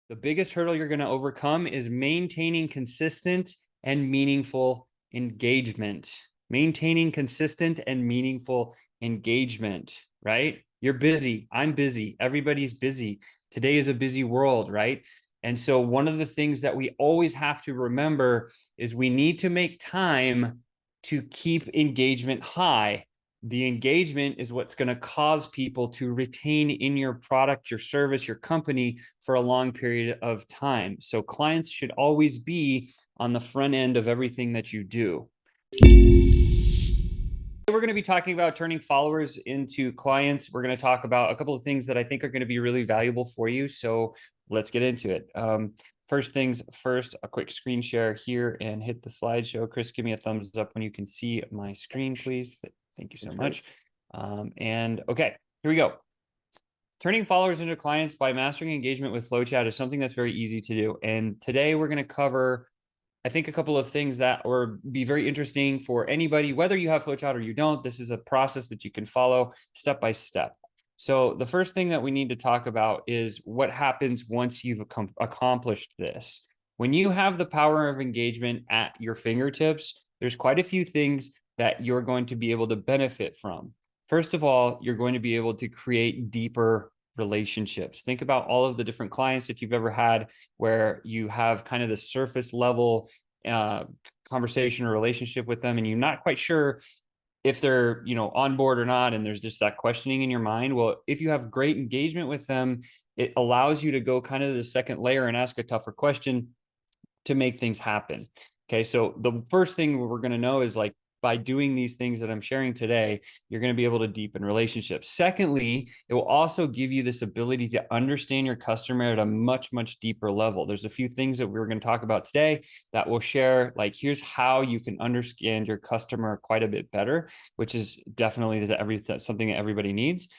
The biggest hurdle you're going to overcome is maintaining consistent and meaningful engagement. Maintaining consistent and meaningful engagement, right? You're busy. I'm busy. Everybody's busy. Today is a busy world, right? And so one of the things that we always have to remember is we need to make time to keep engagement high. The engagement is what's going to cause people to retain in your product, your service, your company for a long period of time. So clients should always be on the front end of everything that you do. We're going to be talking about turning followers into clients. We're going to talk about a couple of things that I think are going to be really valuable for you. So let's get into it. First things first, a quick screen share here and hit the slideshow. Chris, give me a thumbs up when you can see my screen, please. Thank you so much. And okay, here we go. Turning followers into clients by mastering engagement with FlowChat is something that's very easy to do. And today we're going to cover, I think, a couple of things that will be very interesting for anybody, whether you have FlowChat or you don't. This is a process that you can follow step by step. So the first thing that we need to talk about is what happens once you've accomplished this. When you have the power of engagement at your fingertips, there's quite a few things that you're going to be able to benefit from. First of all, you're going to be able to create deeper relationships. Think about all of the different clients that you've ever had where you have kind of the surface level conversation or relationship with them, and you're not quite sure if they're, on board or not, and there's just that questioning in your mind. Well, if you have great engagement with them, it allows you to go kind of the second layer and ask a tougher question to make things happen. Okay, so the first thing we're going to know is, like, by doing these things that I'm sharing today, you're going to be able to deepen relationships. Secondly, it will also give you this ability to understand your customer at a much, much deeper level. There's a few things that we're going to talk about today that we'll share, like, here's how you can understand your customer quite a bit better, which is definitely something that everybody needs.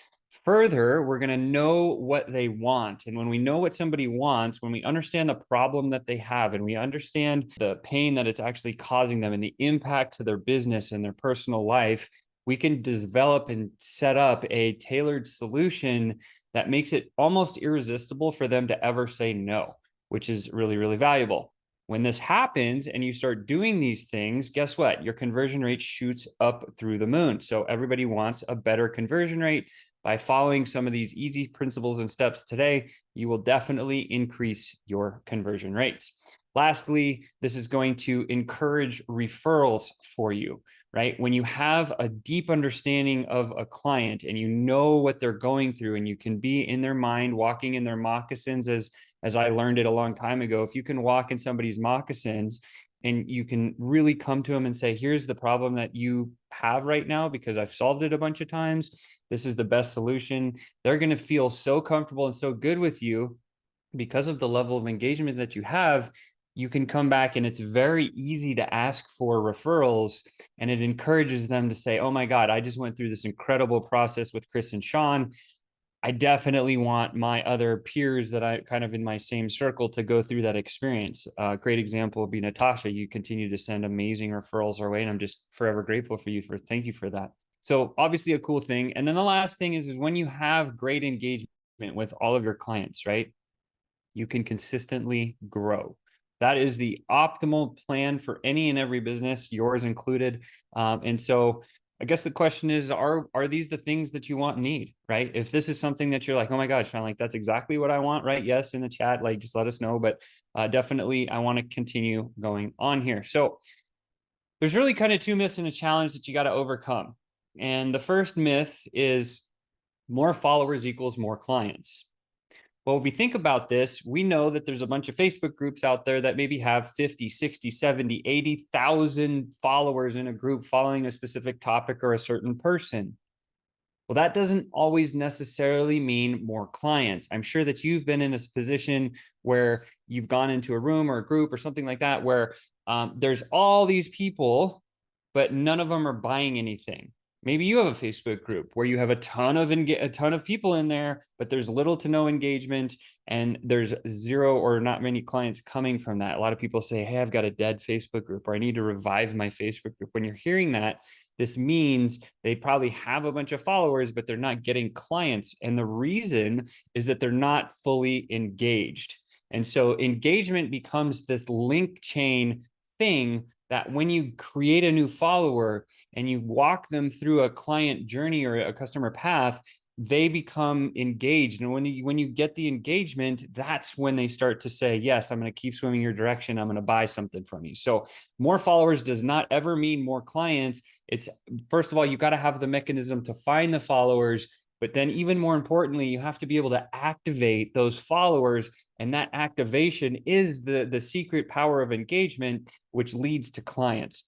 Further, we're going to know what they want. And when we know what somebody wants, when we understand the problem that they have and we understand the pain that it's actually causing them and the impact to their business and their personal life, we can develop and set up a tailored solution that makes it almost irresistible for them to ever say no, which is really, really valuable. When this happens and you start doing these things, guess what? Your conversion rate shoots up through the moon. So everybody wants a better conversion rate. By following some of these easy principles and steps today, you will definitely increase your conversion rates. Lastly, this is going to encourage referrals for you, right? When you have a deep understanding of a client and you know what they're going through and you can be in their mind, walking in their moccasins, as I learned it a long time ago. If you can walk in somebody's moccasins and you can really come to them and say, here's the problem that you have right now because I've solved it a bunch of times. This is the best solution. They're going to feel so comfortable and so good with you because of the level of engagement that you have. You can come back and it's very easy to ask for referrals, and it encourages them to say, oh my God, I just went through this incredible process with Chris and Sean. I definitely want my other peers that I kind of in my same circle to go through that experience. A great example would be Natasha. You continue to send amazing referrals our way, and I'm just forever grateful for you. Thank you for that. So obviously a cool thing. And then the last thing is when you have great engagement with all of your clients, right? You can consistently grow. That is the optimal plan for any and every business, yours included. And so I guess the question is, are these the things that you want and need, right? If this is something that you're like, oh my God, Sean, like that's exactly what I want, right? Yes, in the chat, like just let us know. But definitely I want to continue going on here. So there's really kind of two myths in a challenge that you got to overcome. And the first myth is more followers equals more clients. Well, if we think about this, we know that there's a bunch of Facebook groups out there that maybe have 50, 60, 70, 80,000 followers in a group following a specific topic or a certain person. Well, that doesn't always necessarily mean more clients. I'm sure that you've been in a position where you've gone into a room or a group or something like that, where there's all these people, but none of them are buying anything. Maybe you have a Facebook group where you have a ton of people in there, but there's little to no engagement and there's zero or not many clients coming from that. A lot of people say, hey, I've got a dead Facebook group, or I need to revive my Facebook group. When you're hearing that, this means they probably have a bunch of followers, but they're not getting clients. And the reason is that they're not fully engaged. And so engagement becomes this link chain thing that when you create a new follower and you walk them through a client journey or a customer path, they become engaged. And when you get the engagement, that's when they start to say, yes, I'm going to keep swimming your direction. I'm going to buy something from you. So more followers does not ever mean more clients. It's, first of all, you got to have the mechanism to find the followers. But then even more importantly, you have to be able to activate those followers. And that activation is the secret power of engagement, which leads to clients.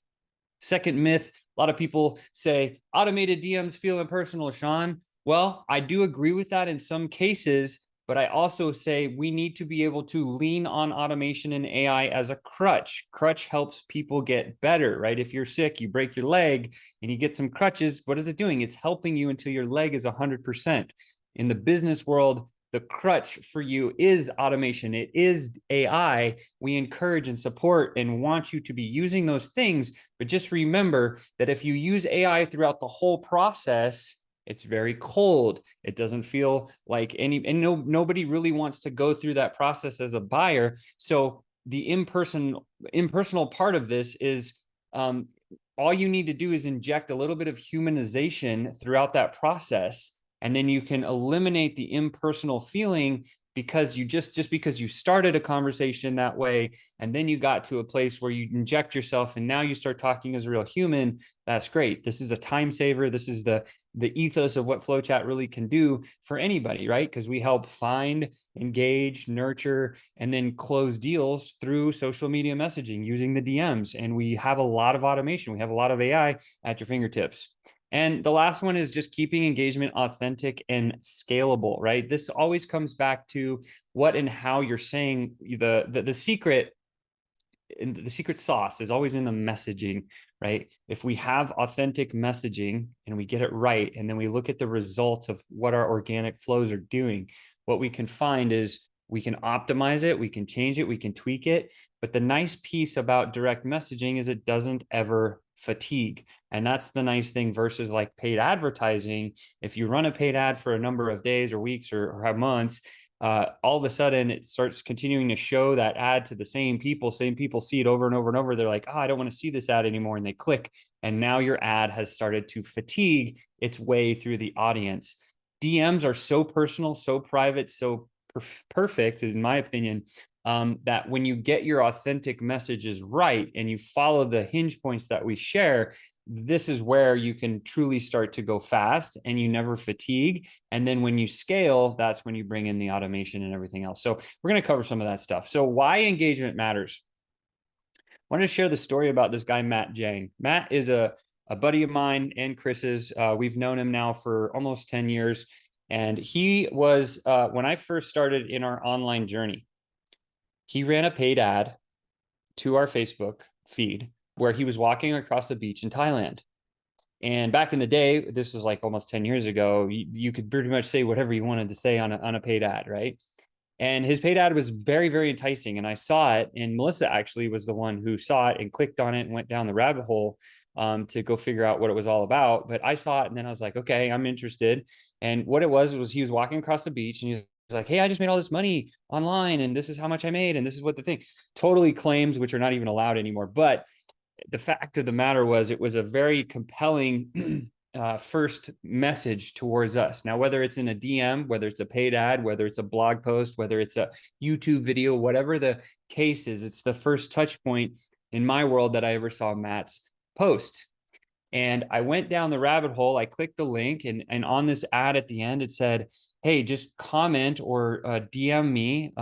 Second myth, a lot of people say automated DMs feel impersonal, Sean. Well, I do agree with that in some cases, but I also say we need to be able to lean on automation and AI as a crutch. Crutch helps people get better, right? If you're sick, you break your leg and you get some crutches, what is it doing? It's helping you until your leg is 100%. In the business world, the crutch for you is automation. It is AI. We encourage and support and want you to be using those things. But just remember that if you use AI throughout the whole process, it's very cold. It doesn't feel like nobody really wants to go through that process as a buyer. So the impersonal part of this is all you need to do is inject a little bit of humanization throughout that process. And then you can eliminate the impersonal feeling because you just because you started a conversation that way and then you got to a place where you inject yourself and now you start talking as a real human. That's great. This is a time saver. This is the ethos of what FlowChat really can do for anybody, right? Because we help find, engage, nurture, and then close deals through social media messaging using the DMs. And we have a lot of automation. We have a lot of AI at your fingertips. And the last one is just keeping engagement authentic and scalable, right? This always comes back to what and how you're saying. The secret, the secret sauce is always in the messaging, right? If we have authentic messaging and we get it right, and then we look at the results of what our organic flows are doing, what we can find is we can optimize it, we can change it, we can tweak it. But the nice piece about direct messaging is it doesn't ever fatigue. And that's the nice thing versus like paid advertising. If you run a paid ad for a number of days or weeks or months, all of a sudden it starts continuing to show that ad to the same people see it over and over and over. They're like, oh, I don't want to see this ad anymore. And they click. And now your ad has started to fatigue its way through the audience. DMs are so personal, so private, so perfect, in my opinion, that when you get your authentic messages right and you follow the hinge points that we share, this is where you can truly start to go fast and you never fatigue. And then when you scale, that's when you bring in the automation and everything else. So we're going to cover some of that stuff. So why engagement matters. I wanted to share the story about this guy, Matt Jang. Matt is a buddy of mine and Chris's. We've known him now for almost 10 years. And he was, when I first started in our online journey, he ran a paid ad to our Facebook feed where he was walking across the beach in Thailand. And back in the day, this was like almost 10 years ago, you could pretty much say whatever you wanted to say on a paid ad, right? And his paid ad was very, very enticing. And I saw it. And Melissa actually was the one who saw it and clicked on it and went down the rabbit hole to go figure out what it was all about. But I saw it and then I was like, okay, I'm interested. And what it was he was walking across the beach and he's like, hey, I just made all this money online and this is how much I made. And this is what the thing, totally claims, which are not even allowed anymore. But the fact of the matter was it was a very compelling first message towards us. Now, whether it's in a DM, whether it's a paid ad, whether it's a blog post, whether it's a YouTube video, whatever the case is, it's the first touch point in my world that I ever saw Matt's post. And I went down the rabbit hole. I clicked the link and on this ad at the end, it said, hey, just comment or DM me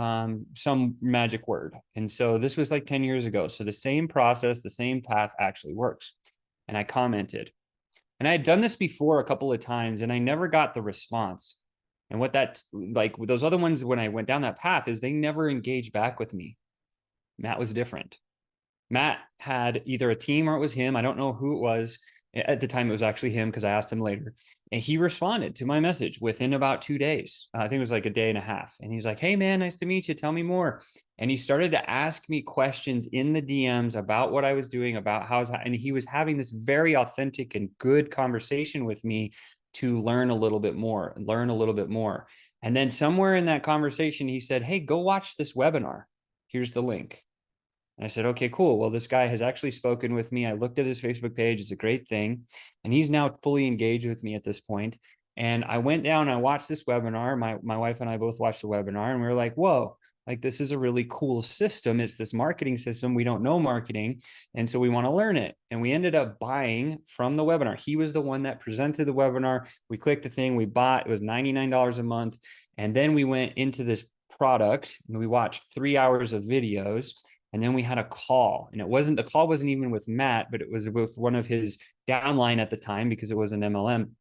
some magic word. And so this was like 10 years ago. So the same process, the same path actually works. And I commented. And I had done this before a couple of times and I never got the response. And what that, like with those other ones, when I went down that path, is they never engaged back with me. Matt was different. Matt had either a team or it was him. I don't know who it was. At the time, it was actually him because I asked him later. And he responded to my message within about 2 days. I think it was like a day and a half. And he's like, hey, man, nice to meet you. Tell me more. And he started to ask me questions in the DMs about what I was doing, about and he was having this very authentic and good conversation with me to learn a little bit more. And then somewhere in that conversation, he said, hey, go watch this webinar. Here's the link. And I said, okay, cool. Well, this guy has actually spoken with me. I looked at his Facebook page. It's a great thing. And he's now fully engaged with me at this point. And I went down, I watched this webinar. My wife and I both watched the webinar, and we were like, whoa, like this is a really cool system. It's this marketing system. We don't know marketing. And so we want to learn it. And we ended up buying from the webinar. He was the one that presented the webinar. We clicked the thing, we bought, it was $99 a month. And then we went into this product and we watched 3 hours of videos. And then we had a call, and the call wasn't even with Matt, but it was with one of his downline at the time because it was an MLM.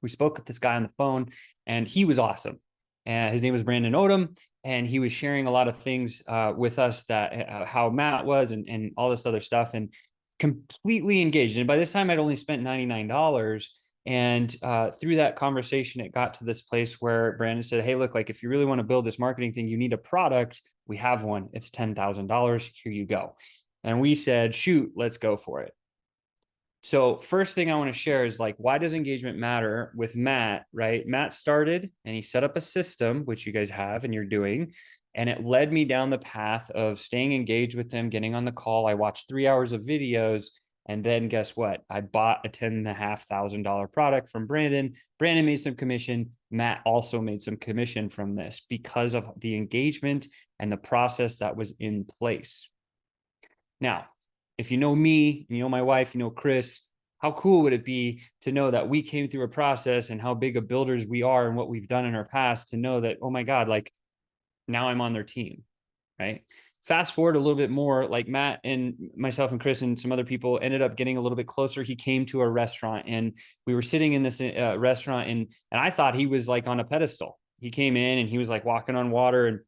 We spoke with this guy on the phone, and he was awesome. And his name was Brandon Odom, and he was sharing a lot of things with us that how Matt was and all this other stuff, and completely engaged. And by this time, I'd only spent $99. And through that conversation, it got to this place where Brandon said, hey, look, like if you really want to build this marketing thing, you need a product. We have one. It's $10,000. Here you go. And we said, shoot, let's go for it. So first thing I want to share is like, why does engagement matter with Matt, right? Matt started and he set up a system, which you guys have and you're doing. And it led me down the path of staying engaged with them, getting on the call. I watched 3 hours of videos. And then guess what? I bought a $10,500 product from Brandon. Brandon made some commission. Matt also made some commission from this because of the engagement and the process that was in place. Now, if you know me, you know my wife, you know Chris, how cool would it be to know that we came through a process and how big of builders we are and what we've done in our past to know that, oh my God, like now I'm on their team, right? Fast forward a little bit more, like Matt and myself and Chris and some other people ended up getting a little bit closer. He came to a restaurant and we were sitting in this restaurant and I thought he was like on a pedestal. He came in and he was like walking on water, and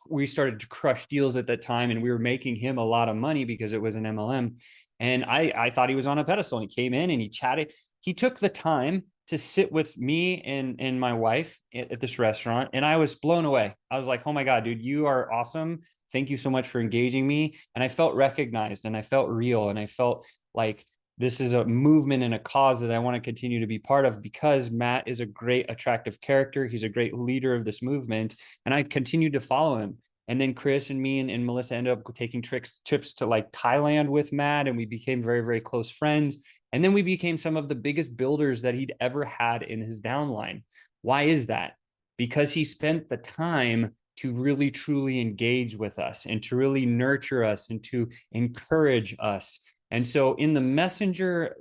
we started to crush deals at that time, and we were making him a lot of money because it was an MLM. And I thought he was on a pedestal, and he came in and he chatted. He took the time to sit with me and my wife at this restaurant, and I was blown away. I was like, oh my God, dude, you are awesome. Thank you so much for engaging me. And I felt recognized and I felt real, and I felt like this is a movement and a cause that I want to continue to be part of because Matt is a great, attractive character. He's a great leader of this movement. And I continued to follow him. And then Chris and me and Melissa ended up taking trips to like Thailand with Matt, and we became very, very close friends. And then we became some of the biggest builders that he'd ever had in his downline. Why is that? Because he spent the time to really truly engage with us and to really nurture us and to encourage us. And so in the messenger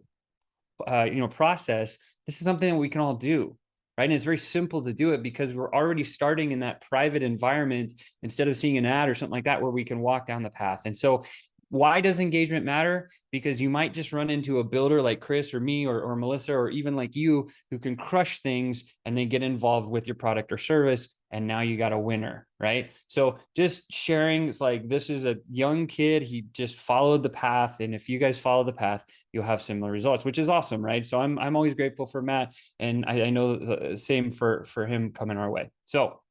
process, this is something that we can all do, right? And it's very simple to do it because we're already starting in that private environment instead of seeing an ad or something like that where we can walk down the path. And so why does engagement matter? Because you might just run into a builder like Chris or me or Melissa or even like you who can crush things and then get involved with your product or service. And now you got a winner, right? So just sharing, it's like, this is a young kid. He just followed the path. And if you guys follow the path, you'll have similar results, which is awesome, right? So I'm always grateful for Matt. And I know the same for him coming our way. So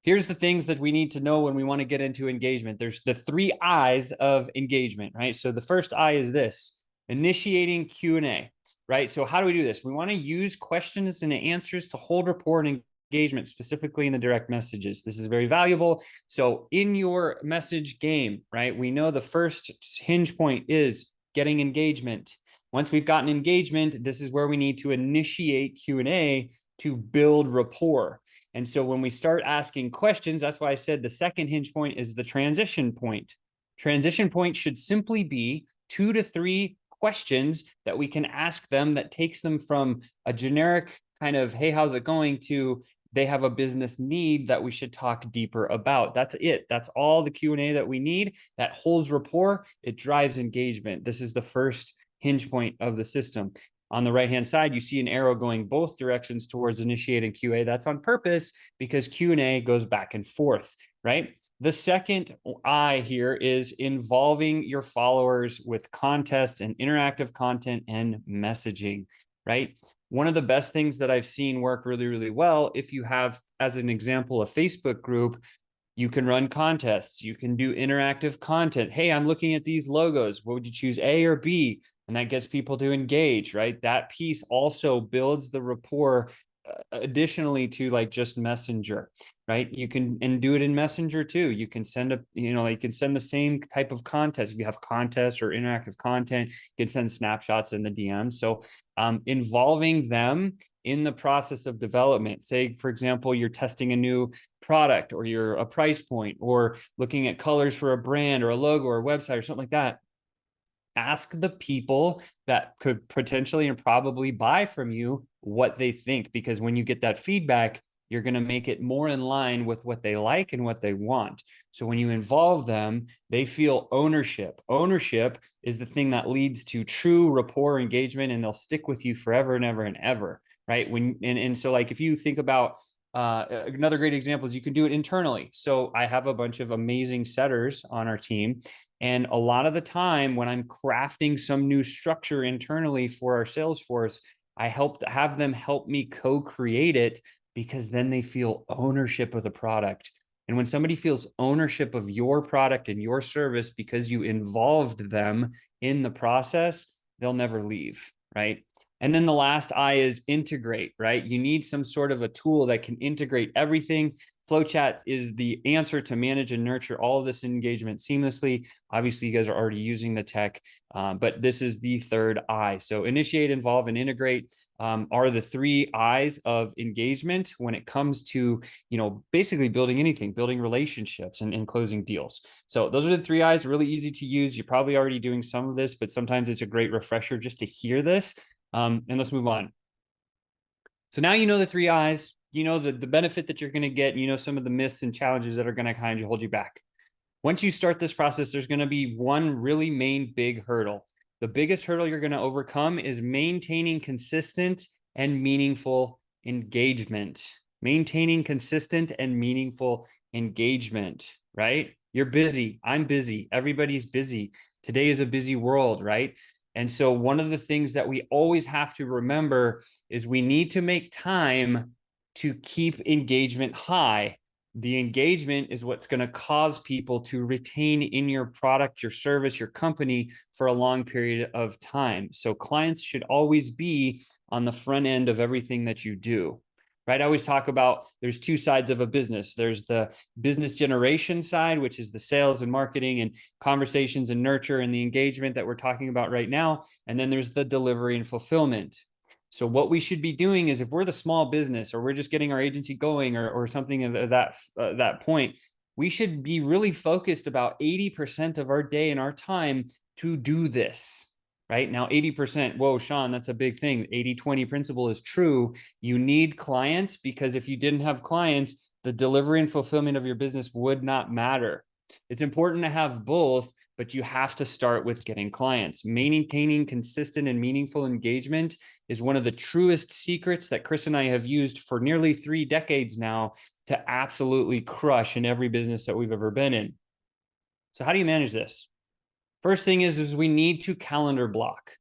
here's the things that we need to know when we want to get into engagement. There's the 3 I's of engagement, right? So the first I is this: initiating Q&A, right? So how do we do this? We want to use questions and answers to hold rapport and engagement, specifically in the direct messages. This is very valuable. So in your message game, right, we know the first hinge point is getting engagement. Once we've gotten engagement, this is where we need to initiate Q&A to build rapport. And so when we start asking questions, that's why I said the second hinge point is the transition point. Transition point should simply be 2 to 3 questions that we can ask them that takes them from a generic kind of, hey, how's it going, to they have a business need that we should talk deeper about. That's it. That's all the Q&A that we need. That holds rapport. It drives engagement. This is the first hinge point of the system. On the right-hand side, you see an arrow going both directions towards initiating QA. That's on purpose because Q&A goes back and forth, right? The second I here is involving your followers with contests and interactive content and messaging, right? One of the best things that I've seen work really, really well, if you have, as an example, a Facebook group, you can run contests. You can do interactive content. Hey, I'm looking at these logos. What would you choose, A or B? And that gets people to engage, right? That piece also builds the rapport additionally to like just Messenger, right? You can and do it in Messenger too. You can send a, you can send the same type of contest. If you have contests or interactive content, you can send snapshots in the DMs. So involving them in the process of development. Say, for example, you're testing a new product or you're a price point or looking at colors for a brand or a logo or a website or something like that. Ask the people that could potentially and probably buy from you what they think, because when you get that feedback, you're going to make it more in line with what they like and what they want. So when you involve them, they feel ownership. Ownership is the thing that leads to true rapport engagement, and they'll stick with you forever and ever and ever, right? So like if you think about another great example is you can do it internally. So I have a bunch of amazing setters on our team, and a lot of the time when I'm crafting some new structure internally for our sales force, I have them help me co-create it, because then they feel ownership of the product. And when somebody feels ownership of your product and your service because you involved them in the process, they'll never leave, right? And then the last I is integrate, right? You need some sort of a tool that can integrate everything. FlowChat is the answer to manage and nurture all of this engagement seamlessly. Obviously, you guys are already using the tech, but this is the third I. So initiate, involve, and integrate are the three I's of engagement when it comes to, basically building anything, building relationships and closing deals. So those are the three I's, really easy to use. You're probably already doing some of this, but sometimes it's a great refresher just to hear this. And let's move on. So now you know the three I's, you know the benefit that you're going to get, you know some of the myths and challenges that are going to kind of hold you back. Once you start this process, there's going to be one really main big hurdle. The biggest hurdle you're going to overcome is maintaining consistent and meaningful engagement. Maintaining consistent and meaningful engagement, right? You're busy. I'm busy. Everybody's busy. Today is a busy world, right? And so one of the things that we always have to remember is we need to make time to keep engagement high. The engagement is what's going to cause people to retain in your product, your service, your company for a long period of time. So clients should always be on the front end of everything that you do, right? I always talk about there's two sides of a business. There's the business generation side, which is the sales and marketing and conversations and nurture and the engagement that we're talking about right now. And then there's the delivery and fulfillment. So what we should be doing is, if we're the small business or we're just getting our agency going or something of that point, we should be really focused about 80% of our day and our time to do this, right? Now, 80%, whoa, Sean, that's a big thing. 80-20 principle is true. You need clients, because if you didn't have clients, the delivery and fulfillment of your business would not matter. It's important to have both, but you have to start with getting clients. Maintaining consistent and meaningful engagement is one of the truest secrets that Chris and I have used for nearly 3 decades now to absolutely crush in every business that we've ever been in. So how do you manage this? First thing is we need to calendar block.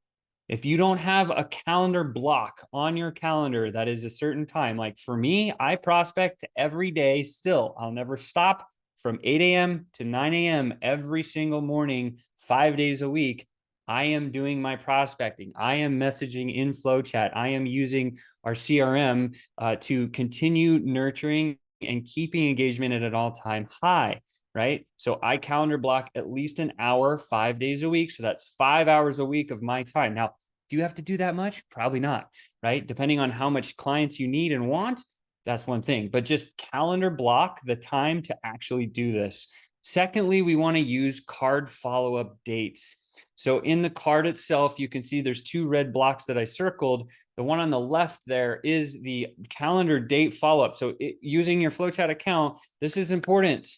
If you don't have a calendar block on your calendar that is a certain time, like for me, I prospect every day still. I'll never stop. From 8 a.m. to 9 a.m. every single morning, 5 days a week, I am doing my prospecting. I am messaging in FlowChat. I am using our CRM to continue nurturing and keeping engagement at an all-time high, right? So I calendar block at least an hour, 5 days a week. So that's 5 hours a week of my time. Now, do you have to do that much? Probably not, right? Depending on how much clients you need and want, that's one thing, but just calendar block the time to actually do this. Secondly, we want to use card follow-up dates. So in the card itself, you can see there's 2 red blocks that I circled. The one on the left there is the calendar date follow-up. So using your FlowChat account, this is important.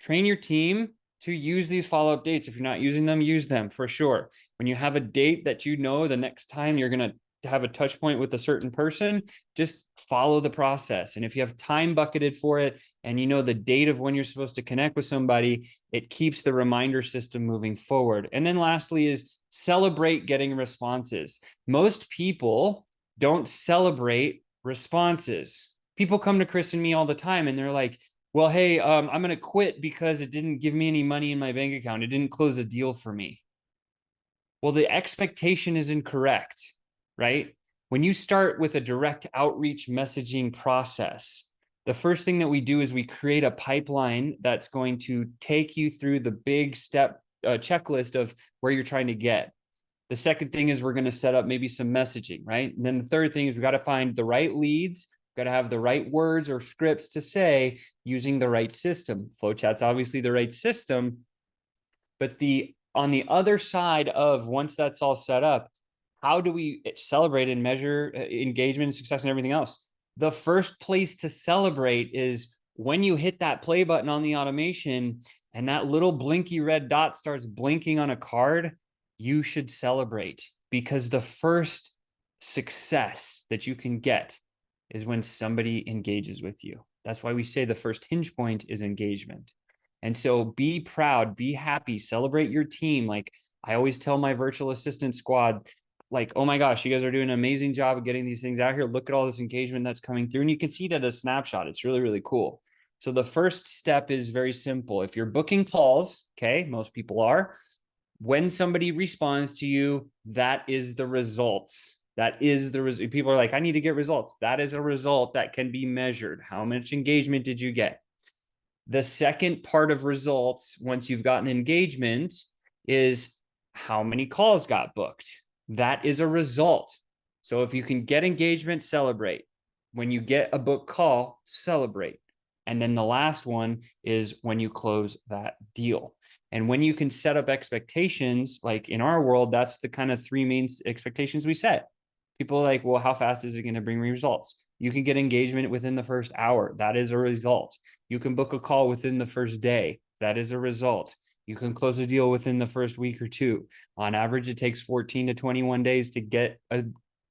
Train your team to use these follow-up dates. If you're not using them, use them for sure. When you have a date that you know the next time you're going to have a touch point with a certain person, just follow the process. And if you have time bucketed for it and you know the date of when you're supposed to connect with somebody, it keeps the reminder system moving forward. And then lastly is celebrate getting responses. Most people don't celebrate responses. People come to Chris and me all the time and they're like, well, hey, I'm going to quit because it didn't give me any money in my bank account. It didn't close a deal for me. Well, the expectation is incorrect, right? When you start with a direct outreach messaging process, the first thing that we do is we create a pipeline that's going to take you through the big step checklist of where you're trying to get. The second thing is we're going to set up maybe some messaging, right? And then the third thing is we got to find the right leads, got to have the right words or scripts to say using the right system. FlowChat's obviously the right system, but on the other side of once that's all set up, how do we celebrate and measure engagement and success and everything else? The first place to celebrate is when you hit that play button on the automation and that little blinky red dot starts blinking on a card, you should celebrate, because the first success that you can get is when somebody engages with you. That's why we say the first hinge point is engagement. And so be proud, be happy, celebrate your team. Like I always tell my virtual assistant squad, like, oh my gosh, you guys are doing an amazing job of getting these things out here. Look at all this engagement that's coming through. And you can see it at a snapshot. It's really, really cool. So the first step is very simple. If you're booking calls, okay, most people are, when somebody responds to you, that is the results. That is the result. People are like, I need to get results. That is a result that can be measured. How much engagement did you get? The second part of results, once you've gotten engagement, is how many calls got booked. That is a result. So if you can get engagement, celebrate. When you get a book call, celebrate. And then the last one is when you close that deal. And when you can set up expectations, like in our world, that's the kind of three main expectations we set. People are like, well, how fast is it going to bring me results? You can get engagement within the first hour. That is a result. You can book a call within the first day. That is a result. You can close a deal within the first week or two. On average, it takes 14 to 21 days to get a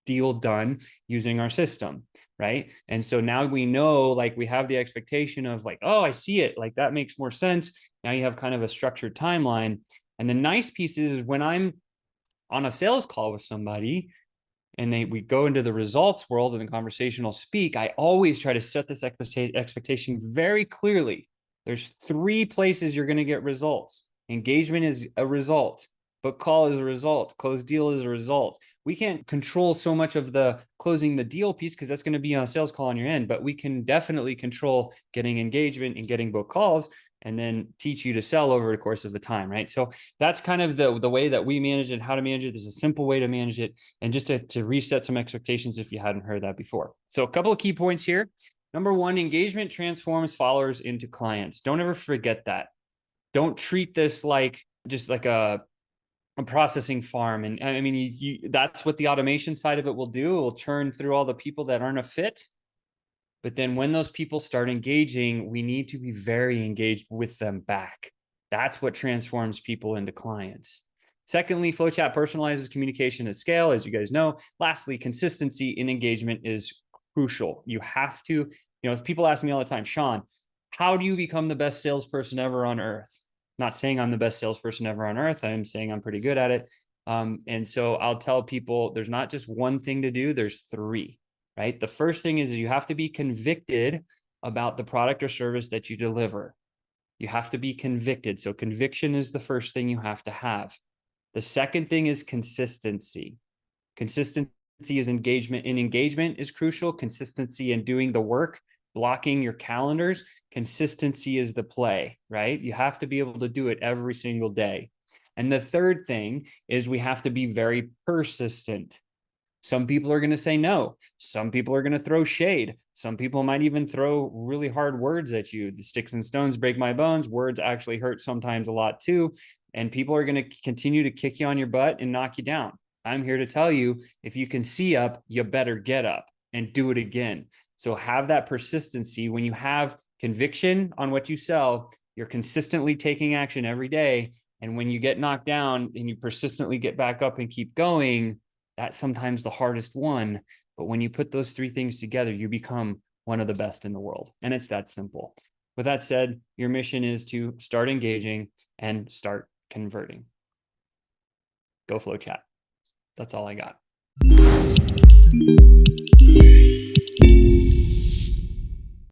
deal done using our system, right? And so now we know, like we have the expectation of like, oh, I see it. Like that makes more sense. Now you have kind of a structured timeline. And the nice piece is when I'm on a sales call with somebody, and we go into the results world and the conversational speak, I always try to set this expectation very clearly. There's three places you're going to get results. Engagement is a result. Book call is a result. Closed deal is a result. We can't control so much of the closing the deal piece because that's going to be on a sales call on your end, but we can definitely control getting engagement and getting book calls, and then teach you to sell over the course of the time, right? So that's kind of the way that we manage it, how to manage it. There's a simple way to manage it, and just to reset some expectations if you hadn't heard that before. So a couple of key points here. Number one, engagement transforms followers into clients. Don't ever forget that. Don't treat this like just like a processing farm. And I mean, that's what the automation side of it will do. It will churn through all the people that aren't a fit. But then when those people start engaging, we need to be very engaged with them back. That's what transforms people into clients. Secondly, FlowChat personalizes communication at scale, as you guys know. Lastly, consistency in engagement is crucial. You have to, people ask me all the time, Sean, how do you become the best salesperson ever on earth? Not saying I'm the best salesperson ever on earth. I'm saying I'm pretty good at it. And so I'll tell people there's not just one thing to do, there's three, right? The first thing is you have to be convicted about the product or service that you deliver. You have to be convicted. So conviction is the first thing you have to have. The second thing is consistency. Consistency is engagement, and engagement is crucial. Consistency in doing the work, blocking your calendars. Consistency is the play, right? You have to be able to do it every single day. And the third thing is we have to be very persistent. Some people are going to say no. Some people are going to throw shade. Some people might even throw really hard words at you. The sticks and stones break my bones. Words actually hurt sometimes a lot too. And people are going to continue to kick you on your butt and knock you down. I'm here to tell you, if you can see up, you better get up and do it again. So have that persistency. When you have conviction on what you sell, you're consistently taking action every day. And when you get knocked down and you persistently get back up and keep going, that's sometimes the hardest one. But when you put those three things together, you become one of the best in the world. And it's that simple. With that said, your mission is to start engaging and start converting. Go FlowChat. That's all I got.